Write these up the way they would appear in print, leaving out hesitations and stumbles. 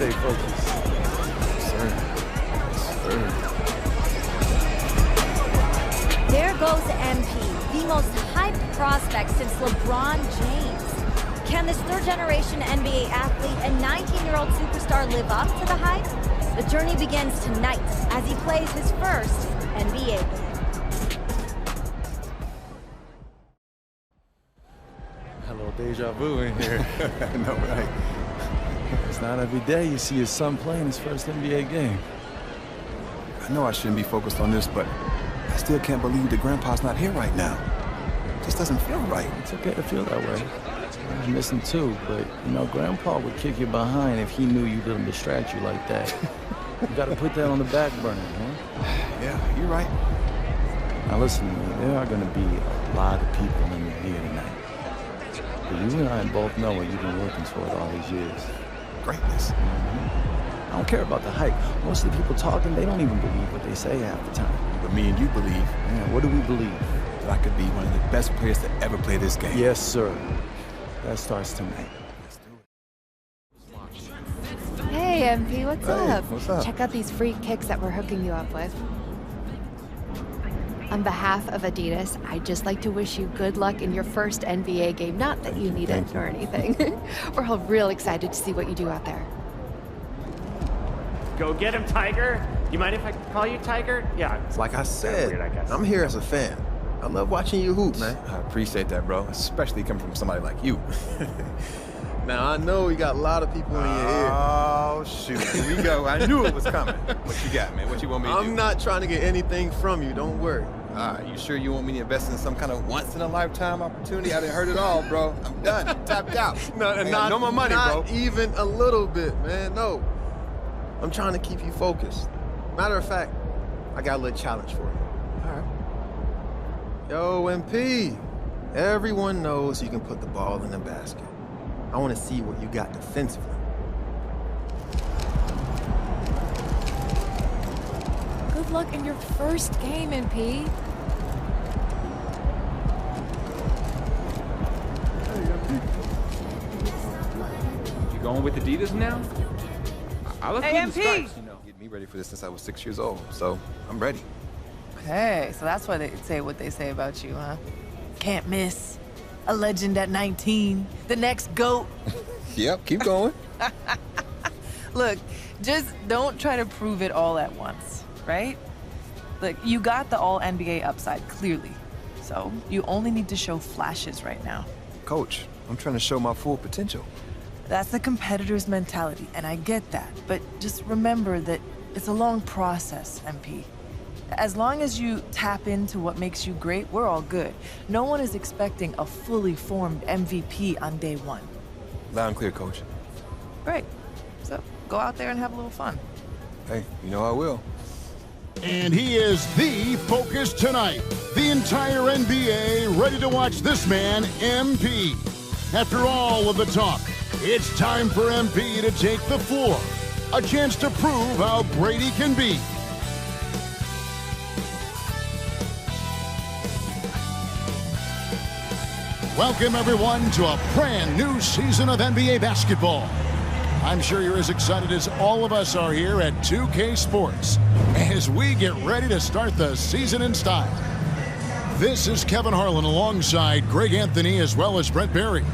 stay focused. Sir. Sir. There goes MP, the most hyped prospect since LeBron James. Can this third-generation NBA athlete and 19-year-old superstar live up to the hype? The journey begins tonight as he plays his first NBA game. Hello, deja vu in here. No, right. It's not every day you see your son playing his first NBA game. I know I shouldn't be focused on this, but I still can't believe that Grandpa's not here right now. It just doesn't feel right. It's okay to feel that way. I was missing too, but you know, Grandpa would kick you behind if he knew you didn't distract you like that. You gotta put that on the back burner, man. Yeah, you're right. Now listen to me, there are gonna be a lot of people in here tonight. But you and I both know what you've been working toward all these years. Greatness. I don't care about the hype. Most of the people talking, they don't even believe what they say half the time. But me and you believe. Yeah, what do we believe? That I could be one of the best players to ever play this game. Yes, sir. That starts tonight. Hey, MP, what's up? What's up? Check out these free kicks that we're hooking you up with. On behalf of Adidas, I'd just like to wish you good luck in your first NBA game. Not that you need it or anything. We're all real excited to see what you do out there. Go get him, Tiger. You mind if I call you Tiger? Yeah. It's like I said, weird, I guess. I'm here as a fan. I love watching you hoop, man. I appreciate that, bro. Especially coming from somebody like you. Now, I know you got a lot of people in your ear. Oh, shoot. Here we go. I knew it was coming. What you got, man? What you want me to do? I'm not trying to get anything from you. Don't worry. You sure you want me to invest in some kind of once-in-a-lifetime opportunity? I didn't heard it all, bro. I'm done. I'm tapped out. No more money, not bro. even a little bit, man. No. I'm trying to keep you focused. Matter of fact, I got a little challenge for you. All right. Yo, MP, everyone knows you can put the ball in the basket. I want to see what you got defensively. Good luck in your first game, MP. You going with Adidas now? I love the stripes, you know. Get me ready for this since I was 6 years old, so I'm ready. Hey, so that's why they say what they say about you, huh? Can't miss. A legend at 19. The next GOAT. Yep, keep going. Look, just don't try to prove it all at once, right? Look, you got the all-NBA upside, clearly. So you only need to show flashes right now. Coach, I'm trying to show my full potential. That's the competitor's mentality, and I get that. But just remember that it's a long process, MP. As long as you tap into what makes you great, we're all good. No one is expecting a fully formed MVP on day one. Loud and clear, Coach. Great. So go out there and have a little fun. Hey, you know I will. And he is the focus tonight. The entire NBA ready to watch this man, MP. After all of the talk, it's time for MP to take the floor. A chance to prove how great he can be. Welcome, everyone, to a brand new season of NBA basketball. I'm sure you're as excited as all of us are here at 2K Sports as we get ready to start the season in style. This is Kevin Harlan alongside Greg Anthony as well as Brent Barry.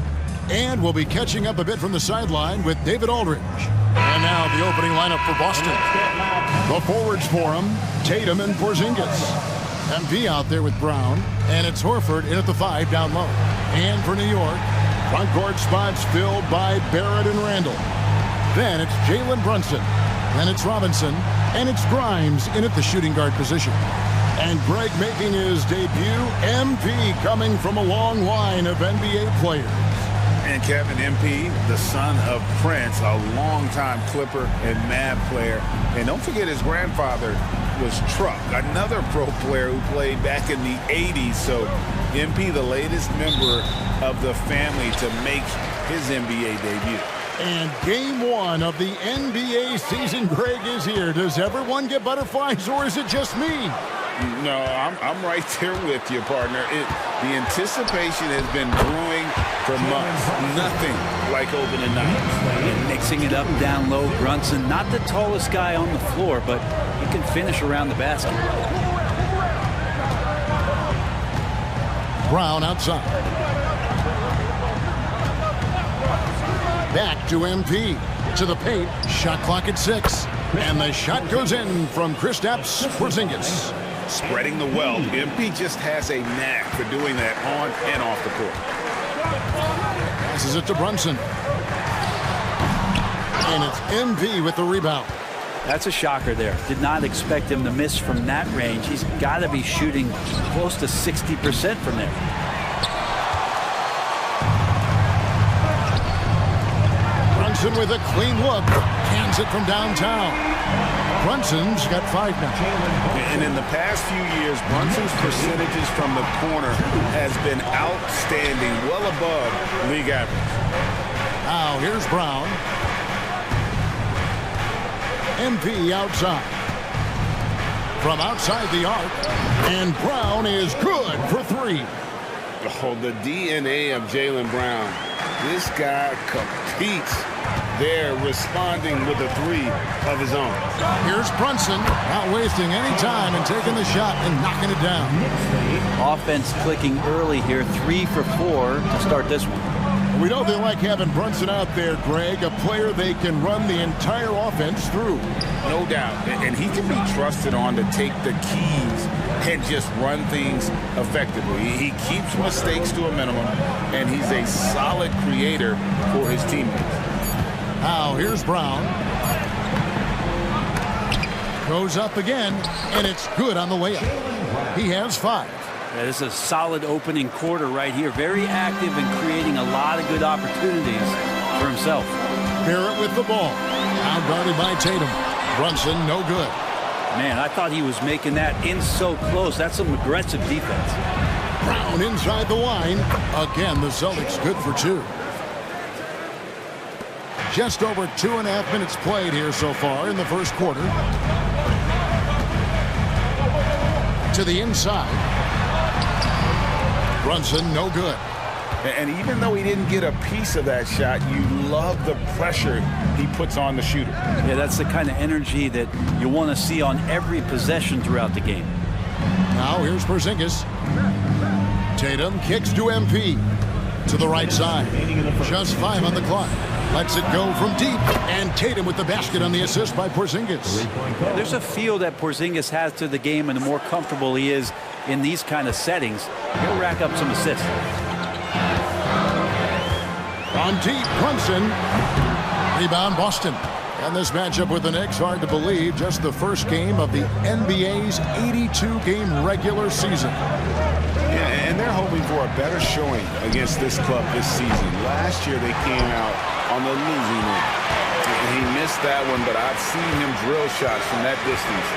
And we'll be catching up a bit from the sideline with David Aldridge. And now the opening lineup for Boston. The forwards for him, Tatum and Porzingis. MP out there with Brown, and it's Horford in at the 5 down low. And for New York, front court spots filled by Barrett and Randall. Then it's Jalen Brunson, then it's Robinson, and it's Grimes in at the shooting guard position. And Greg making his debut, MP coming from a long line of NBA players. And Kevin, MP, the son of Prince, a longtime Clipper and Mavs player. And don't forget his grandfather was Truck, another pro player who played back in the 80s. So MP, the latest member of the family to make his NBA debut. And game one of the NBA season, Greg, is here. Does everyone get butterflies, or is it just me? No, I'm right there with you, partner. The anticipation has been brewing for months. Nothing like opening night. And mixing it up down low, Brunson, not the tallest guy on the floor, but he can finish around the basket. Brown outside. Back to MP. To the paint. Shot clock at 6. And the shot goes in from Kristaps Porzingis. Spreading the wealth. MP just has a knack for doing that on and off the court. Passes it to Brunson. And it's MP with the rebound. That's a shocker there. Did not expect him to miss from that range. He's got to be shooting close to 60% from there. Brunson with a clean look. Hands it from downtown. Brunson's got 5 now. And in the past few years, Brunson's percentages from the corner has been outstanding, well above league average. Now here's Brown. MP outside. From outside the arc. And Brown is good for 3. Oh, the DNA of Jaylen Brown. This guy competes. There, responding with a 3 of his own. Here's Brunson, not wasting any time and taking the shot and knocking it down. Offense clicking early here, 3 for 4 to start this one. We know they like having Brunson out there, Greg, a player they can run the entire offense through. No doubt, and he can be trusted on to take the keys and just run things effectively. He keeps mistakes to a minimum, and he's a solid creator for his teammates. Now here's Brown. Goes up again, and it's good on the layup. He has 5. Yeah, this is a solid opening quarter right here. Very active and creating a lot of good opportunities for himself. Barrett with the ball. Now guarded by Tatum. Brunson, no good. Man, I thought he was making that in so close. That's some aggressive defense. Brown inside the line. Again, the Celtics good for 2. Just over 2.5 minutes played here so far in the first quarter. To the inside. Brunson, no good. And even though he didn't get a piece of that shot, you love the pressure he puts on the shooter. Yeah, that's the kind of energy that you want to see on every possession throughout the game. Now here's Porzingis. Tatum kicks to MP. To the right side. Just 5 on the clock. Lets it go from deep. And Tatum with the basket on the assist by Porzingis. Yeah, there's a feel that Porzingis has to the game, and the more comfortable he is in these kind of settings, he'll rack up some assists. On deep, Brunson. Rebound, Boston. And this matchup with the Knicks, hard to believe, just the first game of the NBA's 82-game regular season. Yeah, and they're hoping for a better showing against this club this season. Last year they came out on the losing end. He missed that one, but I've seen him drill shots from that distance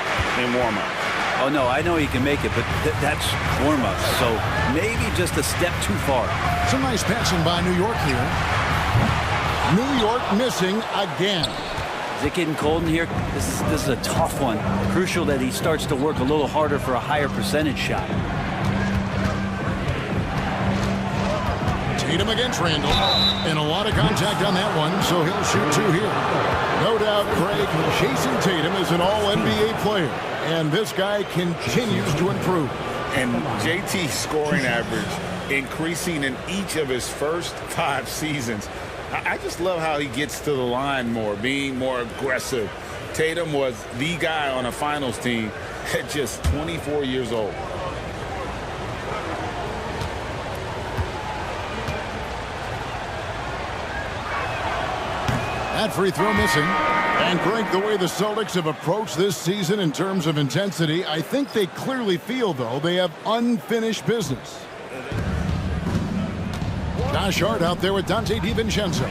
in warm-up. Oh, no, I know he can make it, but that's warm-up, so maybe just a step too far. Some nice passing by New York here. New York missing again. Is it getting cold in here? This is a tough one. Crucial that he starts to work a little harder for a higher percentage shot. Tatum against Randall. And a lot of contact on that one, so he'll shoot 2 here. No doubt, Craig, Jason Tatum is an all-NBA player. And this guy continues to improve. And JT's scoring average increasing in each of his first 5 seasons. I just love how he gets to the line more, being more aggressive. Tatum was the guy on a finals team at just 24 years old. That free throw missing. And Greg, the way the Celtics have approached this season in terms of intensity, I think they clearly feel, though, they have unfinished business. Josh Hart out there with Dante DiVincenzo.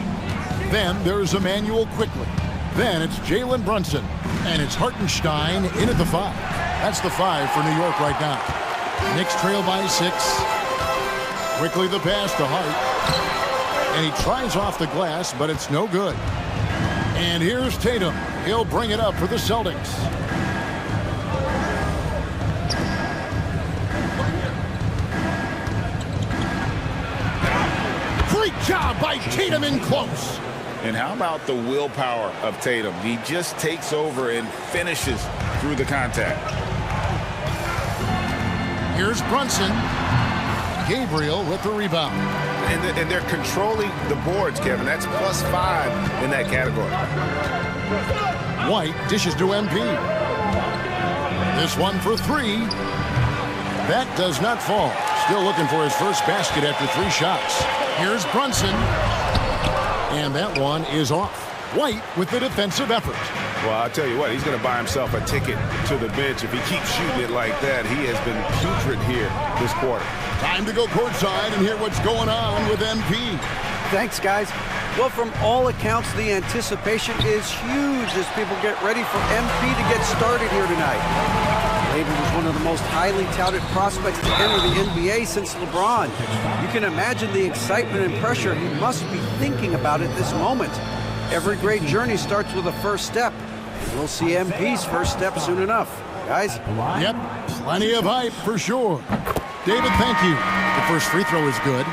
Then there's Emmanuel quickly. Then it's Jalen Brunson. And it's Hartenstein in at the 5. That's the 5 for New York right now. Knicks trail by 6. Quickly the pass to Hart. And he tries off the glass, but it's no good. And here's Tatum. He'll bring it up for the Celtics. Freak job by Tatum in close. And how about the willpower of Tatum? He just takes over and finishes through the contact. Here's Brunson. Gabriel with the rebound. And they're controlling the boards, Kevin. That's +5 in that category. White dishes to MP. This one for 3. That does not fall. Still looking for his first basket after 3 shots. Here's Brunson. And that one is off. White with the defensive effort. Well, I'll tell you what, he's going to buy himself a ticket to the bench. If he keeps shooting it like that, he has been putrid here this quarter. Time to go courtside and hear what's going on with MP. Thanks, guys. Well, from all accounts, the anticipation is huge as people get ready for MP to get started here tonight. Maybe was one of the most highly touted prospects to enter the NBA since LeBron. You can imagine the excitement and pressure he must be thinking about at this moment. Every great journey starts with a first step. We'll see MP's first step soon enough. Guys? Yep, plenty of hype for sure. David, thank you. The first free throw is good.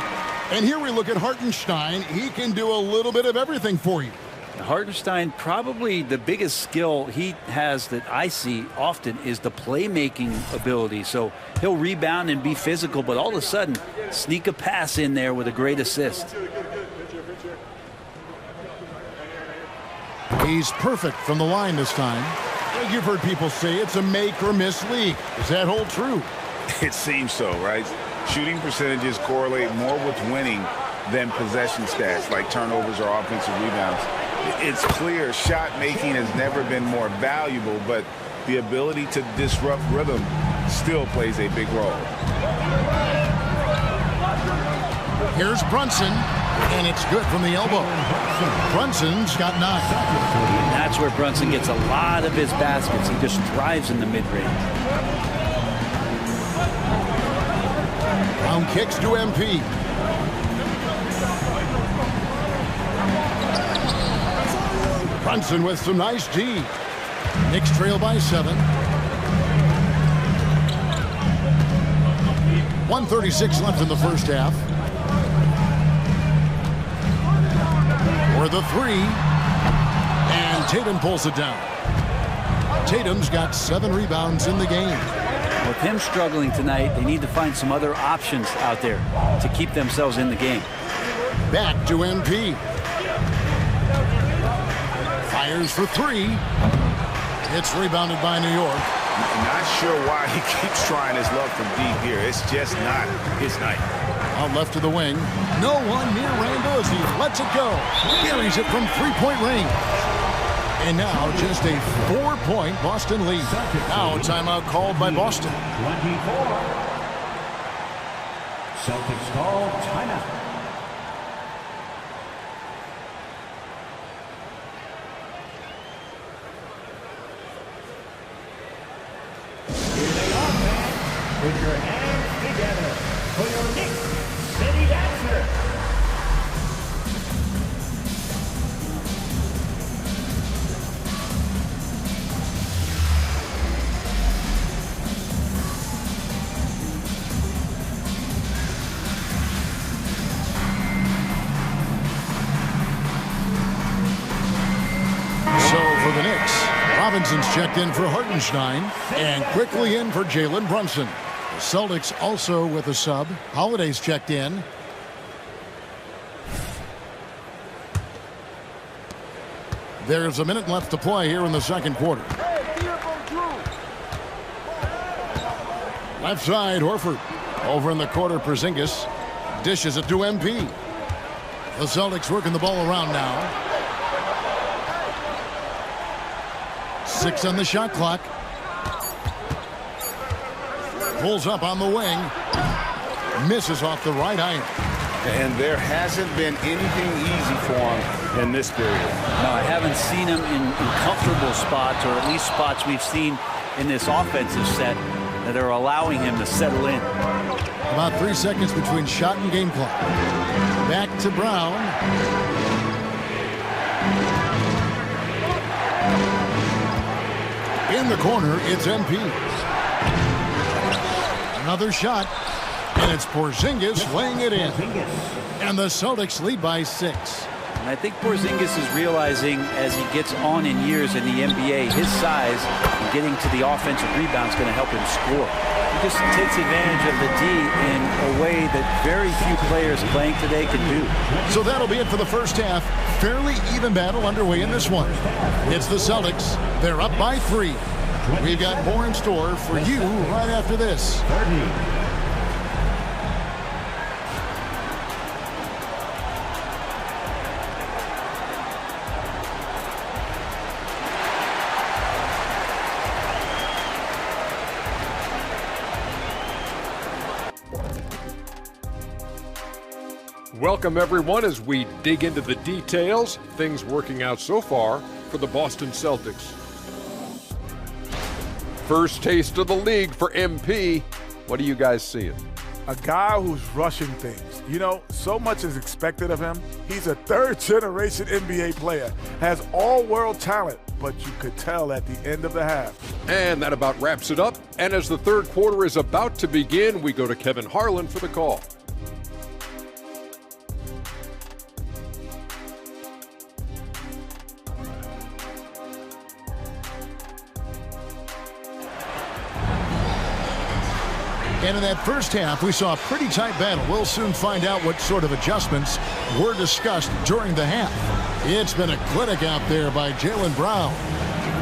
And here we look at Hartenstein. He can do a little bit of everything for you. Hartenstein, probably the biggest skill he has that I see often is the playmaking ability. So he'll rebound and be physical, but all of a sudden sneak a pass in there with a great assist. He's perfect from the line this time. You've heard people say it's a make or miss league. Does that hold true? It seems so, right? Shooting percentages correlate more with winning than possession stats like turnovers or offensive rebounds. It's clear shot making has never been more valuable, but the ability to disrupt rhythm still plays a big role. Here's Brunson, and it's good from the elbow. Brunson's got 9. That's where Brunson gets a lot of his baskets. He just thrives in the mid-range. Brown kicks to MP. Brunson with some nice D. Knicks trail by 7. 1:36 left in the first half. For the 3. And Tatum pulls it down. Tatum's got 7 rebounds in the game. With him struggling tonight, they need to find some other options out there to keep themselves in the game. Back to MP. Fires for 3. It's rebounded by New York. Not sure why he keeps trying his luck from deep here. It's just not his night. Out left to the wing. No one near Randall as he lets it go. Carries it from 3-point range. And now just a 4-point Boston lead. Now timeout called by Boston. 24. Celtics call timeout. Here they are, fans. Put your hands together for your Knicks City Dancer. The Knicks. Robinson's checked in for Hartenstein and quickly in for Jalen Brunson. The Celtics also with a sub. Holiday's checked in. There's a minute left to play here in the second quarter. Left side, Horford. Over in the corner, Porzingis dishes it to MP. The Celtics working the ball around now. 6 on the shot clock. Pulls up on the wing. Misses off the right iron. And there hasn't been anything easy for him in this period. No, I haven't seen him in comfortable spots, or at least spots we've seen in this offensive set that are allowing him to settle in. About 3 seconds between shot and game clock. Back to Brown. In the corner, it's MP. Another shot, And it's Porzingis laying it in. And the Celtics lead by 6. And I think Porzingis is realizing as he gets on in years in the NBA, his size and getting to the offensive rebound is going to help him score. He just takes advantage of the D in a way that very few players playing today can do. So that'll be it for the first half. Fairly even battle underway in this one. It's the Celtics. They're up by 3. We've got more in store for you right after this. Welcome, everyone, as we dig into the details. Things working out so far for the Boston Celtics. First taste of the league for MP. What are you guys seeing? A guy who's rushing things. You know, so much is expected of him. He's a third-generation NBA player, has all-world talent, but you could tell at the end of the half. And that about wraps it up. And as the third quarter is about to begin, we go to Kevin Harlan for the call. And in that first half, we saw a pretty tight battle. We'll soon find out what sort of adjustments were discussed during the half. It's been a clinic out there by Jaylen Brown.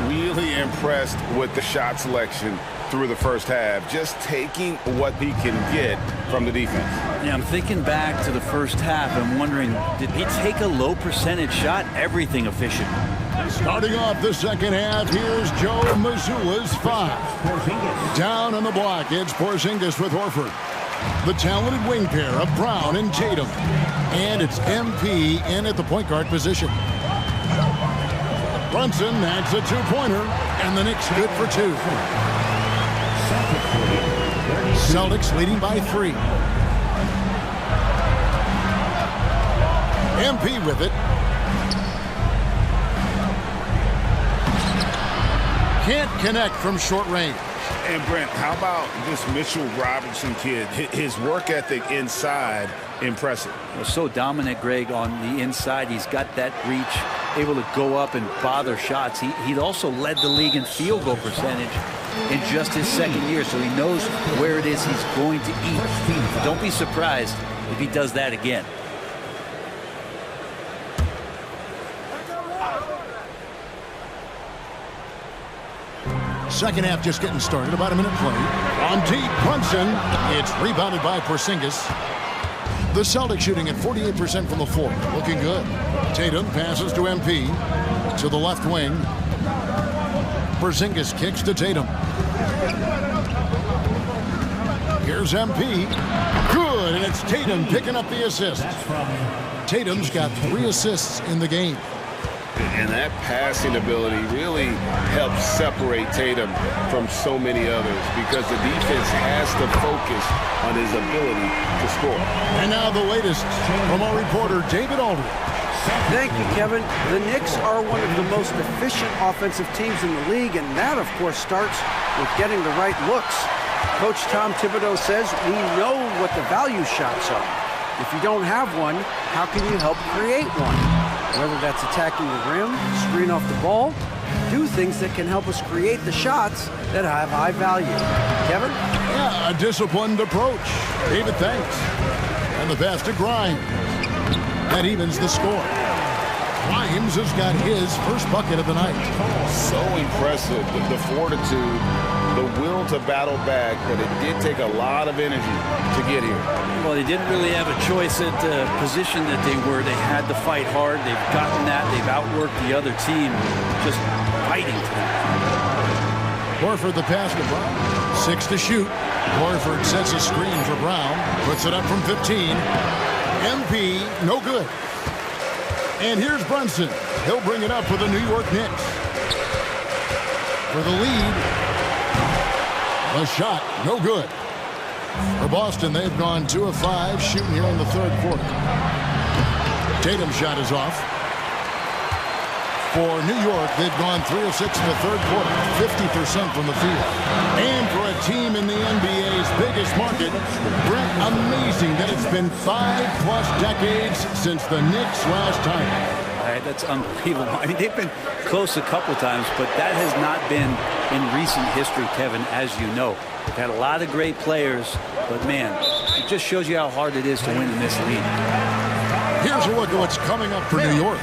Really impressed with the shot selection through the first half, just taking what he can get from the defense. Yeah, I'm thinking back to the first half. I'm wondering, did he take a low percentage shot? Everything efficient. Starting off the second half, here's Joe Mazzulla's 5. Down on the block, it's Porzingis with Horford. The talented wing pair of Brown and Tatum. And it's MP in at the point guard position. Brunson adds a 2-pointer, and the Knicks good for 2. Celtics leading by 3. MP with it. Can't connect from short range. And Brent, how about this Mitchell Robinson kid? His work ethic inside, impressive. So dominant, Greg, on the inside. He's got that reach, able to go up and bother shots. He also led the league in field goal percentage in just his second year, so he knows where it is he's going to eat. Don't be surprised if he does that again. Second half just getting started, about a minute play. On deep, Brunson. It's rebounded by Porzingis. The Celtics shooting at 48% from the floor. Looking good. Tatum passes to MP. To the left wing. Porzingis kicks to Tatum. Here's MP. Good, and it's Tatum picking up the assist. Tatum's got 3 assists in the game. And that passing ability really helps separate Tatum from so many others because the defense has to focus on his ability to score. And now the latest from our reporter, David Aldridge. Thank you, Kevin. The Knicks are one of the most efficient offensive teams in the league, and that, of course, starts with getting the right looks. Coach Tom Thibodeau says we know what the value shots are. If you don't have one, how can you help create one? Whether that's attacking the rim, screen off the ball, do things that can help us create the shots that have high value. Kevin? Yeah, a disciplined approach. David, thanks. And the pass to Grimes. That evens the score. Grimes has got his first bucket of the night. So impressive, the fortitude, the will to battle back, but it did take a lot of energy to get here. Well, they didn't really have a choice at the position that they were. They had to fight hard. They've gotten that. They've outworked the other team, just fighting to that. Horford the pass to Brown. 6 to shoot. Horford sets a screen for Brown. Puts it up from 15. MP, no good. And here's Brunson. He'll bring it up for the New York Knicks. For the lead. A shot, no good. For Boston, they've gone 2 of 5 shooting here in the third quarter. Tatum's shot is off. For New York, they've gone 3 of 6 in the third quarter, 50% from the field. And for a team in the NBA's biggest market, Brett, amazing that it's been 5+ decades since the Knicks last time. That's unbelievable. I mean, they've been close a couple times, but that has not been in recent history, Kevin, as you know. They've had a lot of great players, but man, it just shows you how hard it is to win in this league. Here's a look at what's coming up for New York.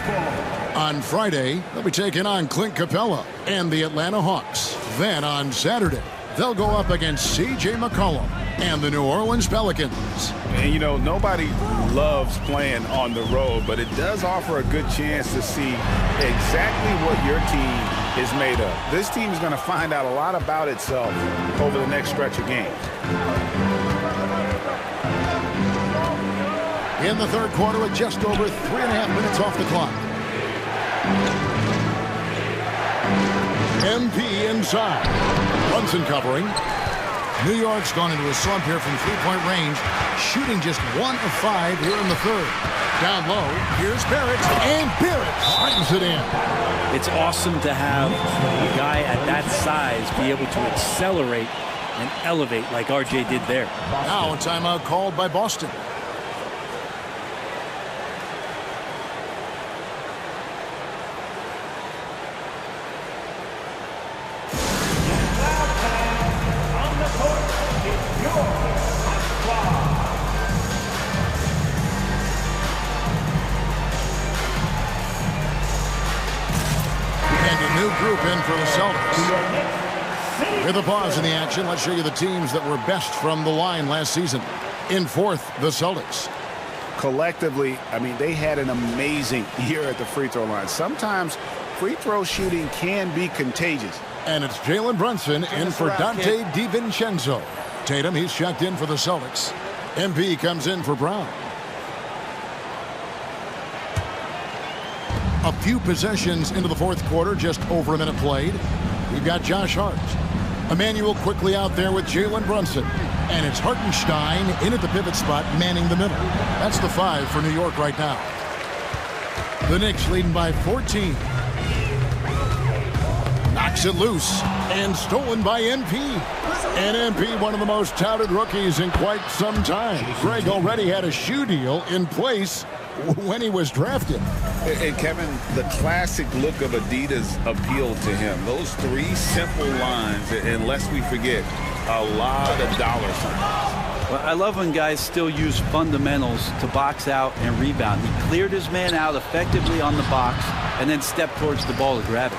On Friday, they'll be taking on Clint Capella and the Atlanta Hawks. Then on Saturday, they'll go up against C.J. McCollum and the New Orleans Pelicans. And, you know, nobody loves playing on the road, but it does offer a good chance to see exactly what your team is made of. This team is going to find out a lot about itself over the next stretch of games. In the third quarter with just over 3.5 minutes off the clock. MP inside. Brunson covering. New York's gone into a slump here from three-point range, shooting just 1 of 5 here in the third. Down low, here's Barrett, and Barrett slams it in. It's awesome to have a guy at that size be able to accelerate and elevate like RJ did there. Now a timeout called by Boston. Group in for the Celtics. With a pause in the action, let's show you the teams that were best from the line last season. In fourth, the Celtics. Collectively, I mean, they had an amazing year at the free throw line. Sometimes free throw shooting can be contagious. And it's Jalen Brunson in for Dante DiVincenzo. Tatum, he's checked in for the Celtics. MP comes in for Brown. A few possessions into the fourth quarter, just over a minute played. We've got Josh Hart. Emmanuel quickly out there with Jalen Brunson. And it's Hartenstein in at the pivot spot, manning the middle. That's the 5 for New York right now. The Knicks leading by 14. Knocks it loose and stolen by MP. And MP, one of the most touted rookies in quite some time. Greg already had a shoe deal in place when he was drafted. And Kevin, the classic look of Adidas appealed to him. Those 3 simple lines, and lest we forget, a lot of dollar signs. Well, I love when guys still use fundamentals to box out and rebound. He cleared his man out effectively on the box and then stepped towards the ball to grab it.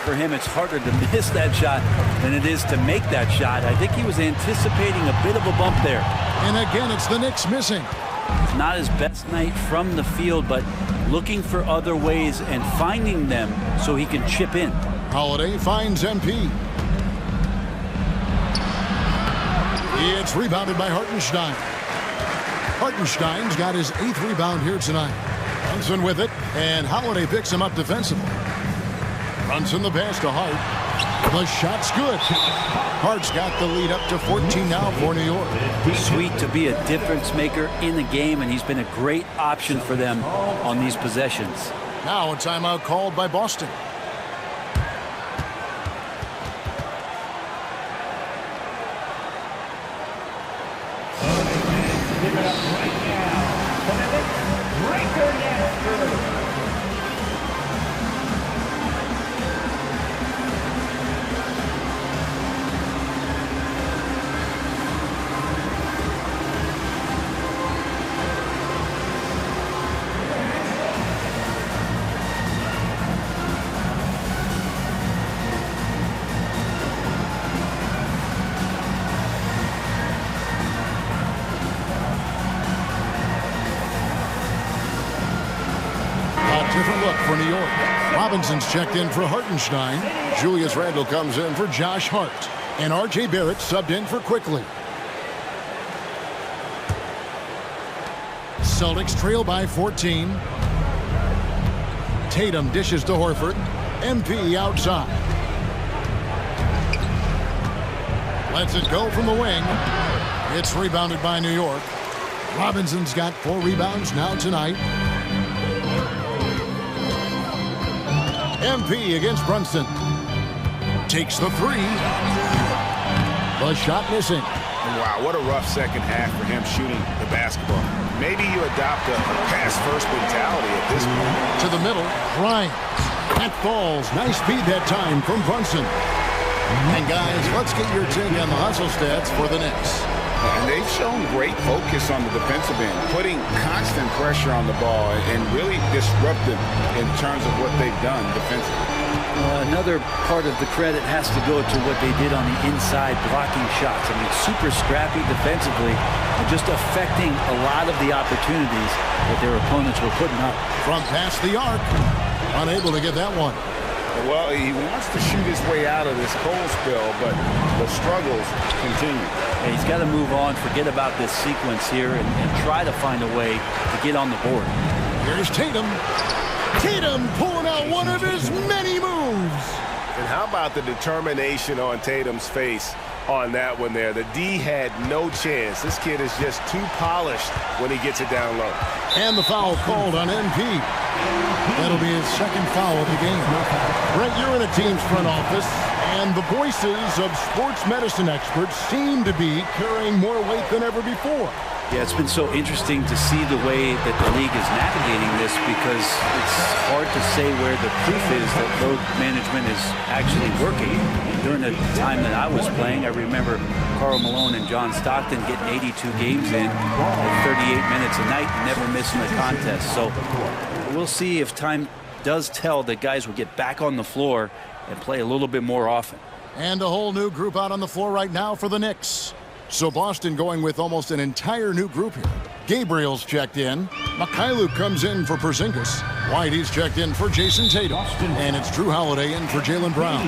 For him, it's harder to miss that shot than it is to make that shot. I think he was anticipating a bit of a bump there. And again, it's the Knicks missing. It's not his best night from the field, but looking for other ways and finding them so he can chip in. Holiday finds MP. It's rebounded by Hartenstein. Hartenstein's got his 8th rebound here tonight. Brunson with it, and Holiday picks him up defensively. Brunson the pass to Hart. The shot's good. Hart's got the lead up to 14 now for New York. Sweet to be a difference maker in the game, and he's been a great option for them on these possessions. Now a timeout called by Boston. Give it up right now for the Knicks breaker master. Different look for New York. Robinson's checked in for Hartenstein. Julius Randle comes in for Josh Hart. And R.J. Barrett subbed in for Quickly. Celtics trail by 14. Tatum dishes to Horford. MP outside. Lets it go from the wing. It's rebounded by New York. Robinson's got 4 rebounds now tonight. MP against Brunson. Takes the three. The shot missing. Wow, what a rough second half for him shooting the basketball. Maybe you adopt a pass-first mentality at this point. To the middle, Grimes. That falls. Nice speed that time from Brunson. And guys, let's get your take on the hustle stats for the Knicks. And they've shown great focus on the defensive end, putting constant pressure on the ball and really disruptive in terms of what they've done defensively. Another part of the credit has to go to what they did on the inside, blocking shots. I mean, super scrappy defensively and just affecting a lot of the opportunities that their opponents were putting up. From past the arc, unable to get that one. Well, he wants to shoot his way out of this cold spell, but the struggles continue. And he's got to move on, forget about this sequence here, and try to find a way to get on the board. Here's Tatum. Tatum pulling out one of his many moves. And how about the determination on Tatum's face on that one there? The D had no chance. This kid is just too polished when he gets it down low. And the foul called on MP. That'll be his second foul of the game. Brent, you're in a team's front office, and the voices of sports medicine experts seem to be carrying more weight than ever before. Yeah, it's been so interesting to see the way that the league is navigating this, because it's hard to say where the proof is that load management is actually working. During the time that I was playing, I remember Karl Malone and John Stockton getting 82 games in at 38 minutes a night and never missing a contest. So we'll see if time does tell that guys will get back on the floor and play a little bit more often. And a whole new group out on the floor right now for the Knicks. So Boston going with almost an entire new group here. Gabriel's checked in. Mikhailuk comes in for Porzingis. Whitey's checked in for Jason Tatum. And it's Drew Holiday in for Jaylen Brown.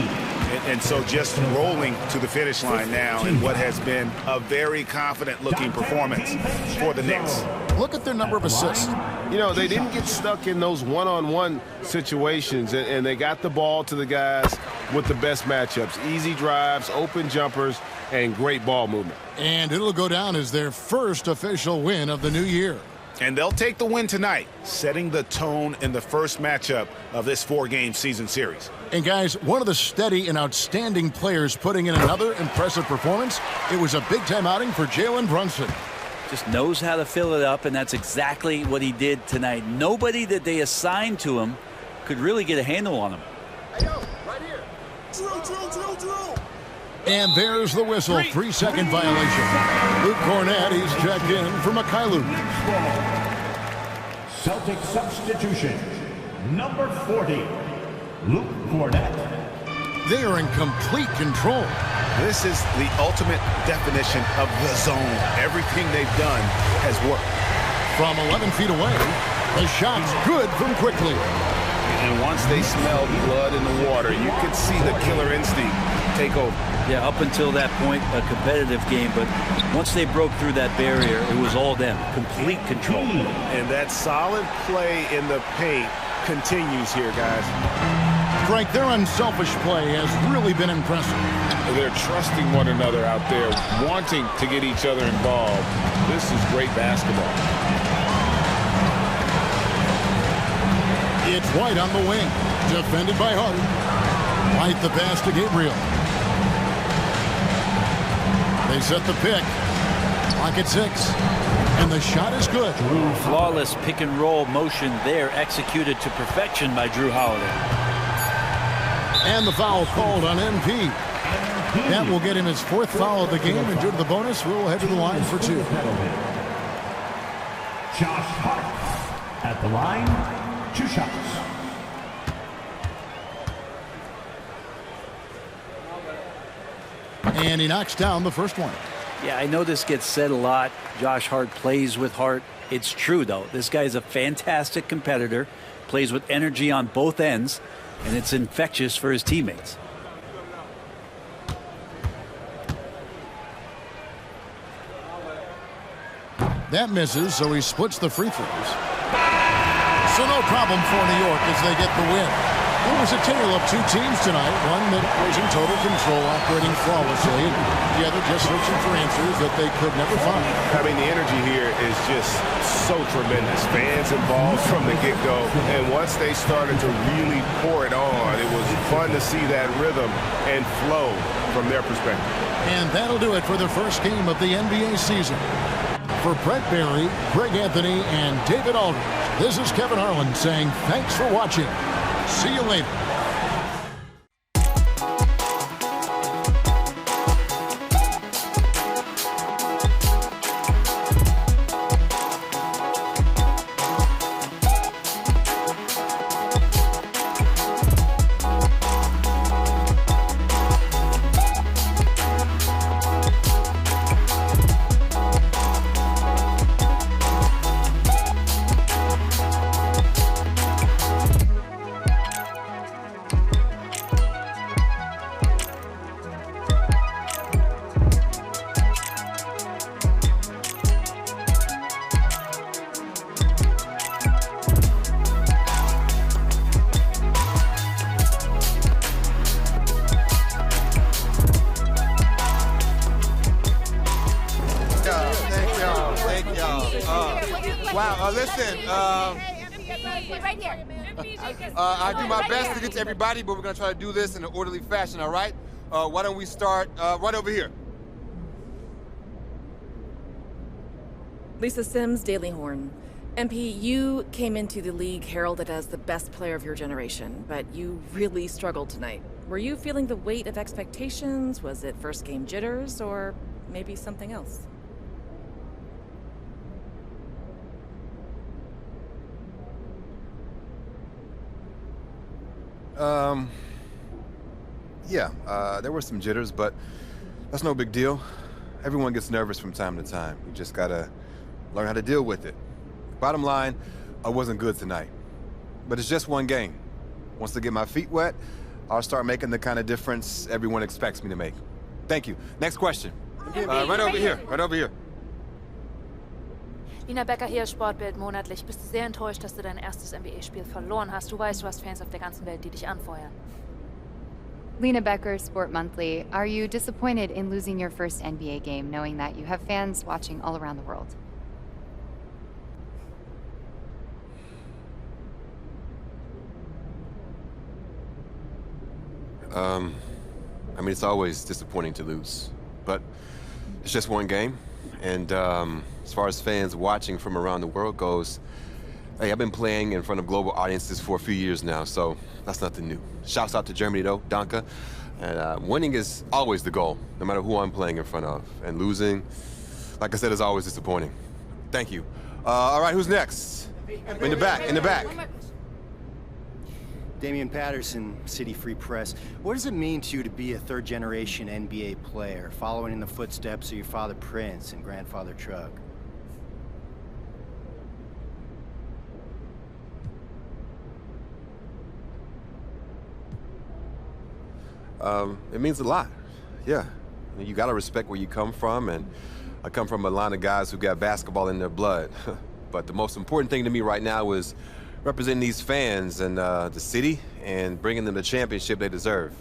And so just rolling to the finish line now in what has been a very confident-looking performance for the Knicks. Look at their number of assists. You know, they didn't get stuck in those one-on-one situations, and they got the ball to the guys with the best matchups. Easy drives, open jumpers, and great ball movement. And it'll go down as their first official win of the new year. And they'll take the win tonight, setting the tone in the first matchup of this 4-game season series. And guys, one of the steady and outstanding players putting in another impressive performance, it was a big-time outing for Jalen Brunson. Just knows how to fill it up, and that's exactly what he did tonight. Nobody that they assigned to him could really get a handle on him. Hey, yo, right here. Drill. And there's the whistle, 3-second violation. Luke Cornett, he's checked in for Mikhailuk. Celtic substitution, number 40, Luke Cornett. They are in complete control. This is the ultimate definition of the zone. Everything they've done has worked. From 11 feet away, the shot's good from quickly. And once they smelled blood in the water, you could see the killer instinct take over. Yeah, up until that point, a competitive game, but once they broke through that barrier, it was all them. Complete control. And that solid play in the paint continues here, guys. Frank, their unselfish play has really been impressive. They're trusting one another out there, wanting to get each other involved. This is great basketball. It's White on the wing, defended by Hart. White the pass to Gabriel. They set the pick. Clock at 6. And the shot is good. Flawless pick and roll motion there, executed to perfection by Drew Holiday. And the foul called on MP. That will get him his 4th foul of the game, and due to the bonus, we'll head to the line for 2. Josh Hart at the line, 2 shots. And he knocks down the first one. Yeah, I know this gets said a lot. Josh Hart plays with heart. It's true, though. This guy's a fantastic competitor, plays with energy on both ends, and it's infectious for his teammates. That misses, so he splits the free throws. So no problem for New York as they get the win. It was a tale of 2 teams tonight, one that was in total control, operating flawlessly, and the other just searching for answers that they could never find. I mean, the energy here is just so tremendous. Fans involved from the get-go, and once they started to really pour it on, Fun to see that rhythm and flow from their perspective. And that'll do it for the first game of the NBA season. For Brett Barry, Greg Anthony, and David Aldridge, this is Kevin Harlan saying thanks for watching. See you later. I do my best to get to everybody, but we're going to try to do this in an orderly fashion, all right? Why don't we start right over here? Lisa Sims, Daily Horn. MP, you came into the league heralded as the best player of your generation, but you really struggled tonight. Were you feeling the weight of expectations? Was it first game jitters, or maybe something else? There were some jitters, but that's no big deal. Everyone gets nervous from time to time. You just gotta learn how to deal with it. Bottom line, I wasn't good tonight. But it's just one game. Once I get my feet wet, I'll start making the kind of difference everyone expects me to make. Thank you. Next question. Right over here. Right over here. Lina Becker hier, Sportbild monatlich. Bist du sehr enttäuscht, dass du dein erstes NBA-Spiel verloren hast? Du weißt, du hast Fans auf der ganzen Welt, die dich anfeuern. Lena Becker, Sport Monthly. Are you disappointed in losing your first NBA game, knowing that you have fans watching all around the world? I mean, it's always disappointing to lose, but it's just one game. And as far as fans watching from around the world goes, hey, I've been playing in front of global audiences for a few years now, so that's nothing new. Shouts out to Germany, though, Danke. And winning is always the goal, no matter who I'm playing in front of. And losing, like I said, is always disappointing. Thank you. All right, who's next? In the back, in the back. Damian Patterson, City Free Press. What does it mean to you to be a third-generation NBA player, following in the footsteps of your father Prince and grandfather Chuck? It means a lot, yeah. You gotta respect where you come from, and I come from a line of guys who got basketball in their blood. But the most important thing to me right now is representing these fans and the city and bringing them the championship they deserve.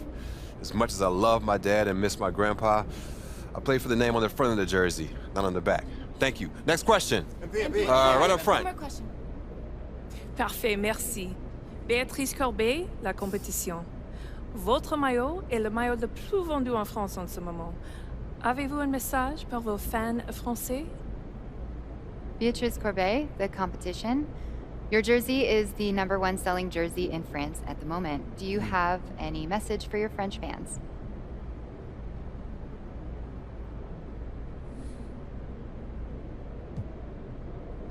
As much as I love my dad and miss my grandpa, I play for the name on the front of the jersey, not on the back. Thank you. Next question. Right up front. One more question. Parfait, merci. Béatrice Corbeil, La Compétition. Votre maillot est le maillot le plus vendu en France en ce moment. Avez-vous un message pour vos fans français? Beatrice Corbeil, The Competition. Your jersey is the #1 selling jersey in France at the moment. Do you have any message for your French fans?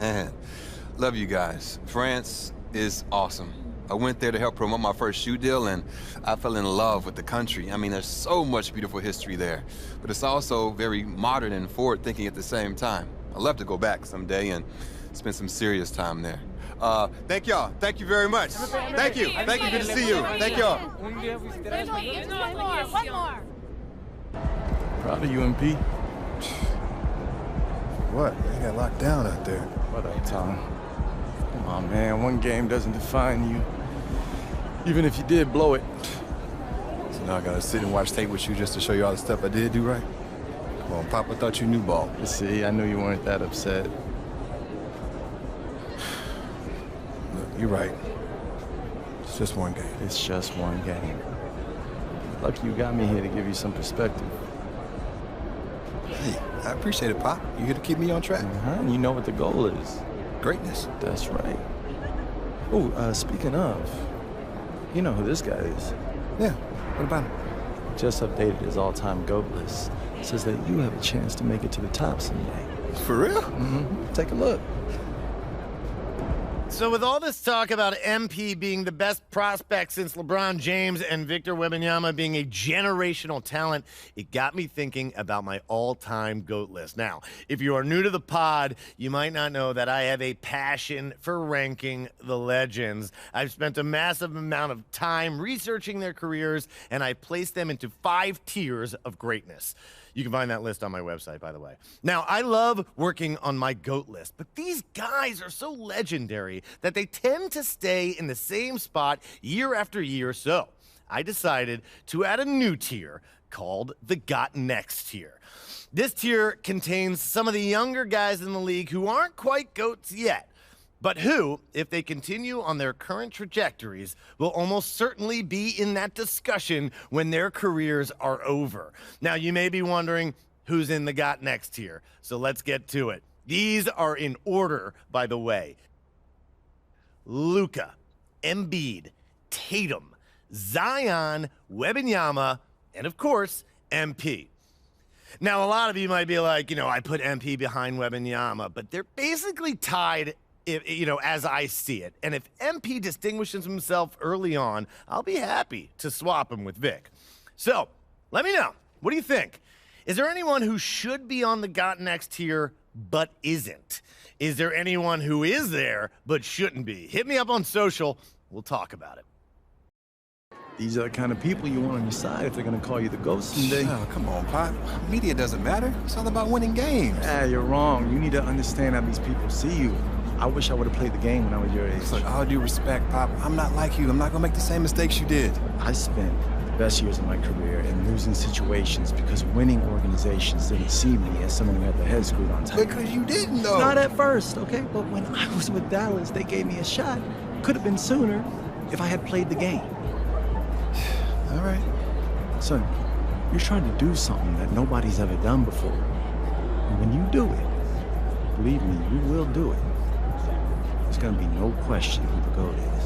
Man, love you guys. France is awesome. I went there to help promote my first shoe deal, and I fell in love with the country. I mean, there's so much beautiful history there, but it's also very modern and forward-thinking at the same time. I'd love to go back someday and spend some serious time there. Thank y'all. Thank you very much. Thank you. Thank you. Good to see you. Thank y'all. One more. Proud of you, MP. What? They got locked down out there. What up, Tom? Come on, man. One game doesn't define you. Even if you did blow it. So now I gotta sit and watch tape with you just to show you all the stuff I did do right? Come on, Papa thought you knew ball. See, I knew you weren't that upset. Look, you're right. It's just one game. It's just one game. Lucky you got me here to give you some perspective. Hey, I appreciate it, Pop. You here to keep me on track. And you know what the goal is. Greatness. That's right. Oh, speaking of, you know who this guy is. Yeah, what about him? Just updated his all-time GOAT list. Says that you have a chance to make it to the top someday. For real? Mm-hmm. Take a look. So with all this talk about MP being the best prospect since LeBron James and Victor Wembanyama being a generational talent, it got me thinking about my all-time GOAT list. Now, if you are new to the pod, you might not know that I have a passion for ranking the legends. I've spent a massive amount of time researching their careers, and I placed them into 5 tiers of greatness. You can find that list on my website, by the way. Now, I love working on my GOAT list, but these guys are so legendary that they tend to stay in the same spot year after year, so I decided to add a new tier called the Got Next tier. This tier contains some of the younger guys in the league who aren't quite GOATs yet, but who, if they continue on their current trajectories, will almost certainly be in that discussion when their careers are over. Now, you may be wondering who's in the Got Next here, so let's get to it. These are in order, by the way. Luka, Embiid, Tatum, Zion, Wembanyama, and of course, MP. Now, a lot of you might be like, you know, I put MP behind Wembanyama, but they're basically tied, you know, as I see it. And if MP distinguishes himself early on, I'll be happy to swap him with Vic. So, let me know. What do you think? Is there anyone who should be on the Got Next tier but isn't? Is there anyone who is there but shouldn't be? Hit me up on social. We'll talk about it. These are the kind of people you want on your side if they're going to call you the GOAT someday. Oh, come on, Pop. Media doesn't matter. It's all about winning games. Ah, you're wrong. You need to understand how these people see you. I wish I would have played the game when I was your age. Look, all due respect, Pop, I'm not like you. I'm not going to make the same mistakes you did. I spent the best years of my career in losing situations because winning organizations didn't see me as someone who had their head screwed on tight. Because you didn't, though. Not at first, okay? But when I was with Dallas, they gave me a shot. Could have been sooner if I had played the game. All right. Son, you're trying to do something that nobody's ever done before. And when you do it, believe me, you will do it. There's gonna be no question who the GOAT is.